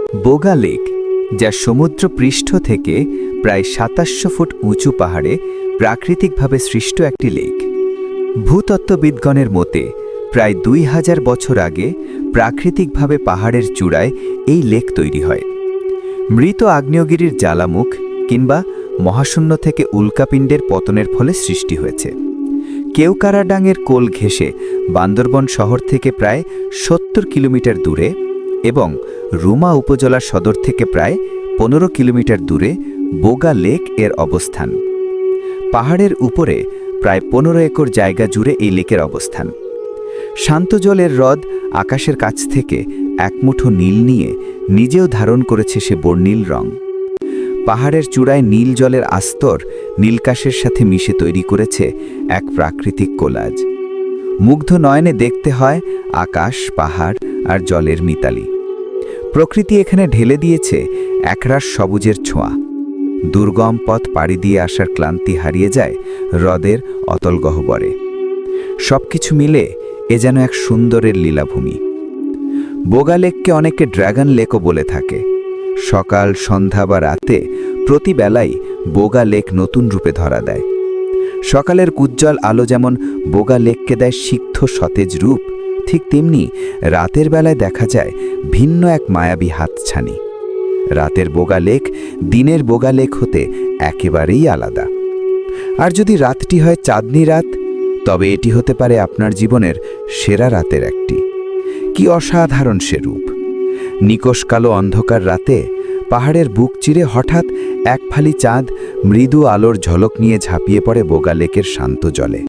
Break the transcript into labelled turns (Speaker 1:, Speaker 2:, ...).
Speaker 1: বোগা lake, যা সমুদ্র পৃষ্ঠ থেকে প্রায় ২৭০০ ফুট উঁচু পাহাড়ে প্রাকৃতিকভাবে সৃষ্ট একটি লেক। ভূতত্ত্ববিদগণের মতে প্রায় ২০০০ বছর আগে প্রাকৃতিকভাবে পাহাড়ের চূড়ায় এই লেক তৈরি হয়। মৃত আগ্নেয়গিরির জ্বালামুখ কিংবা মহাশূন্য থেকে উল্কাপিণ্ডের পতনের ফলে সৃষ্টি হয়েছে। কেওকারাডাঙের কোল ঘেঁষে বান্দরবন শহর থেকে প্রায় ৭০ কিলোমিটার দূরে এবং রুমা উপজেলার সদর থেকে প্রায় ১৫ কিলোমিটার দূরে বোগা লেক এর অবস্থান। পাহাড়ের উপরে প্রায় ১৫ একর জায়গা জুড়ে এই লেকের অবস্থান। শান্ত জলের হ্রদ আকাশের কাছ থেকে এক মুঠো নীল নিয়ে নিজেও ধারণ করেছে সে বর্ণিল রং। পাহাড়ের চূড়ায় নীল জলের আস্তর নীলকাশের সাথে মিশে তৈরি করেছে এক প্রাকৃতিক কোলাজ। মুগ্ধ নয়নে দেখতে হয় আকাশ, পাহাড় আর জলের মিতালি। প্রকৃতি এখানে ঢেলে দিয়েছে একরাশ সবুজের ছোঁয়া। দুর্গম পথ পাড়ি দিয়ে আসার ক্লান্তি হারিয়ে যায় হ্রদের অতল গহ্বরে। সবকিছু মিলে এ যেন এক সুন্দরের লীলাভূমি। বোগা লেককে অনেকে ড্রাগন লেকও বলে থাকে। সকাল, সন্ধ্যা বা রাতে প্রতি বেলাই বোগা লেক নতুন রূপে ধরা দেয়। সকালের উজ্জ্বল আলো যেমন বোগা লেককে দেয় সিক্ত সতেজ রূপ, ঠিক তেমনি রাতের বেলায় দেখা যায় ভিন্ন এক মায়াবী হাতছানি। রাতের বোগা লেক দিনের বোগা লেক হতে একেবারেই আলাদা। আর যদি রাতটি হয় চাঁদনি রাত, তবে এটি হতে পারে আপনার জীবনের সেরা রাতের একটি। কি অসাধারণ সে রূপ! নিকষ কালো অন্ধকার রাতে পাহাড়ের বুক চিরে হঠাৎ এক ফালি চাঁদ মৃদু আলোর ঝলক নিয়ে ঝাঁপিয়ে পড়ে বোগা লেকের শান্ত জলে।